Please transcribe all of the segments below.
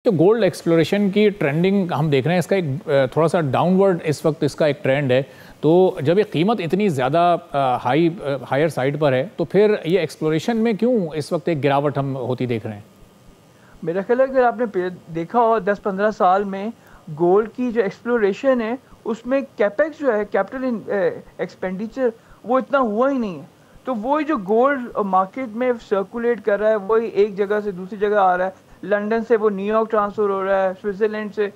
جو gold exploration کی trending ہم دیکھ رہے ہیں، اس کا ایک تھوڑا سا ڈاؤن ورڈ اس وقت اس کا ایک ٹرینڈ ہے، تو جب یہ قیمت اتنی زیادہ ہائر سائڈ پر ہے تو پھر یہ ایکسپلوریشن میں کیوں اس وقت ایک گراوٹ ہم ہوتی دیکھ رہے ہیں؟ میرا خیال ہے اگر آپ نے دیکھا ہو 10-15 سال میں گولڈ کی جو ایکسپلوریشن ہے اس میں کیپیکس جو ہے کیپٹل ایکسپینڈیچر وہ اتنا ہوا ہی نہیں ہے. تو وہی جو گولڈ مارکیٹ میں سرکولیٹ کر رہا ہے وہی ایک جگہ سے دوسری جگہ آ رہا ہے. لنڈن سے وہ نیو یارک ٹرانسفر ہو رہا ہے, سوئٹزرلینڈ سے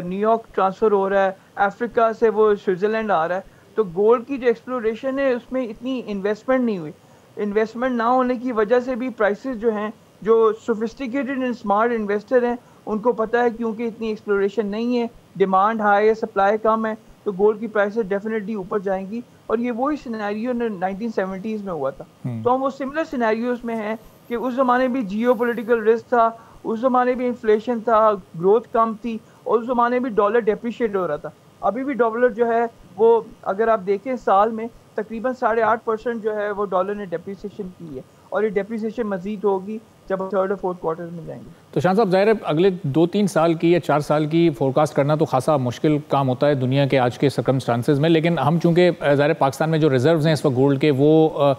نیو یارک ٹرانسفر ہو رہا ہے, افریقہ سے وہ سوئٹزرلینڈ آ رہا ہے. تو گولڈ کی جو ایکسپلوریشن ہے اس میں اتنی انویسٹمنٹ نہیں ہوئی. انویسٹمنٹ نہ ہونے کی وجہ سے بھی پرائسز جو ہیں, جو سوفسٹیکیٹڈ اینڈ اسمارٹ انویسٹر ہیں ان کو پتہ ہے کیونکہ اتنی ایکسپلوریشن نہیں ہے, ڈیمانڈ ہائی ہے, سپلائی کم ہے, تو گولڈ کی پرائسز ڈیفینیٹلی اوپر جائیں گی. اور یہ وہی سینیریو 1970s میں ہوا تھا. تو ہم وہ سملر سینیریوز میں ہیں کہ اس زمانے بھی جیو پولیٹیکل رسک تھا, اس زمانے بھی انفلیشن تھا, گروتھ کم تھی, اور اس زمانے بھی ڈالر ڈیپریشیٹ ہو رہا تھا. ابھی بھی ڈالر جو ہے وہ اگر آپ دیکھیں سال میں تقریباً 8.5% جو ہے وہ ڈالر نے ڈیپریسیشن کی ہے, اور یہ ڈیپریسیشن مزید ہوگی جب ہم 3rd اور 4th کوارٹر میں جائیں گے. تو شان صاحب ظاہر ہے اگلے 2-3 سال کی یا 4 سال کی فورکاسٹ کرنا تو خاصا مشکل کام ہوتا ہے دنیا کے آج کے سرکمسٹانسز میں, لیکن ہم چونکہ ظاہر پاکستان میں جو ریزروز ہیں اس وقت گولڈ کے وہ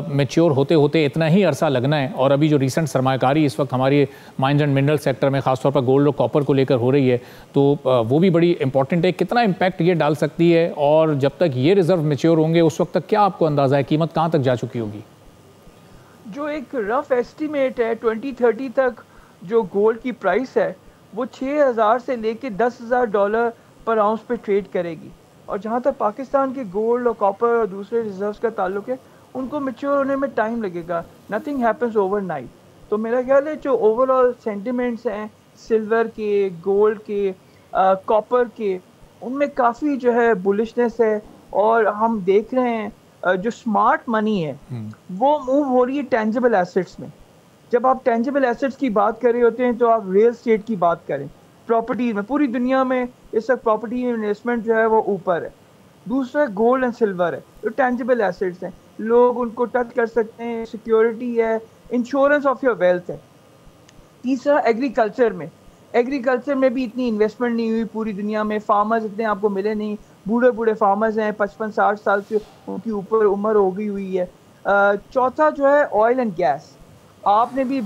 میچیور ہوتے ہوتے اتنا ہی عرصہ لگنا ہے, اور ابھی جو ریسنٹ سرمایہ کاری اس وقت ہماری مائنز اینڈ منرل سیکٹر میں خاص طور پر گولڈ اور کاپر کو لے کر ہو رہی ہے, تو وہ بھی بڑی امپورٹنٹ ہے. کتنا امپیکٹ یہ ڈال سکتی ہے, اور جب تک یہ ریزرو میچیور ہوں گے اس وقت تک کیا آپ کو اندازہ ہے قیمت کہاں تک جا چکی ہوگی؟ جو ایک رف ایسٹیمیٹ ہے 2030 تک جو گولڈ کی پرائس ہے وہ 6,000 سے لے کے $10,000 پر آؤنس پہ ٹریڈ کرے گی. اور جہاں تک پاکستان کے گولڈ اور کاپر اور دوسرے ریزروز کا تعلق ہے ان کو میچور ہونے میں ٹائم لگے گا. Nothing happens overnight. تو میرا خیال ہے جو اوور آل سینٹیمنٹس ہیں سلور کے, گولڈ کے, کاپر کے, ان میں کافی جو ہے بلشنس ہے. اور ہم دیکھ رہے ہیں جو سمارٹ منی ہے وہ موو ہو رہی ہے ٹینجیبل ایسٹس میں. جب آپ ٹینجیبل ایسٹس کی بات کر رہے ہوتے ہیں تو آپ ریل اسٹیٹ کی بات کریں, پراپرٹی میں. پوری دنیا میں اس وقت پراپرٹی انویسٹمنٹ جو ہے وہ اوپر ہے. دوسرا گولڈ اینڈ سلور ہے, جو ٹینجیبل ایسٹس ہیں, لوگ ان کو ٹچ کر سکتے ہیں, سیکیورٹی ہے, انشورنس آف یور ویلتھ ہے. تیسرا ایگریکلچر میں. ایگریکلچر میں بھی اتنی انویسٹمنٹ نہیں ہوئی پوری دنیا میں, فارمرز اتنے آپ کو ملے نہیں. بوڑھے فارمرز ہیں 55-60 سال سے ان کی اوپر عمر ہو گئی ہوئی ہے. چوتھا جو ہے آئل اینڈ گیس. آپ نے بھی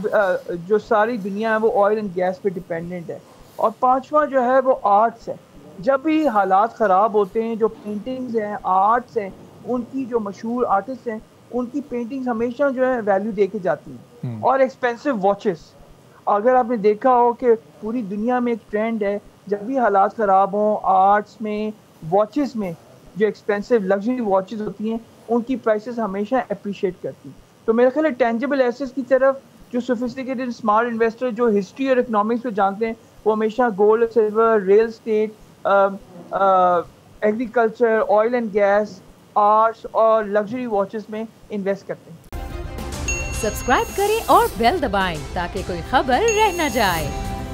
جو ساری دنیا ہے وہ آئل اینڈ گیس پہ ڈپینڈنٹ ہے. اور پانچواں جو ہے وہ آرٹس ہے. جب بھی حالات خراب ہوتے ہیں جو پینٹنگز ہیں, آرٹس ہیں, ان کی جو مشہور آرٹسٹ ہیں ان کی پینٹنگز ہمیشہ جو ہے ویلیو دے کے جاتی ہیں. اور ایکسپینسو واچز. اگر آپ نے دیکھا ہو کہ پوری دنیا میں ایک ٹرینڈ ہے جب بھی حالات خراب ہوں آرٹس میں, واچز میں, جو ایکسپینسو لگژری واچز ہوتی ہیں ان کی پرائسز ہمیشہ اپریشیٹ کرتی ہیں. تو میرا خیال ہے ٹینجیبل ایسیٹس کی طرف جو سوفسٹیکیٹڈ اسمارٹ انویسٹر جو ہسٹری اور اکنامکس پہ جانتے ہیں وہ ہمیشہ gold, silver, real estate, agriculture, oil and gas, arts اور لگژری واچز میں انویسٹ کرتے ہیں. سبسکرائب کریں اور بیل دبائیں تاکہ کوئی خبر رہ نہ جائے.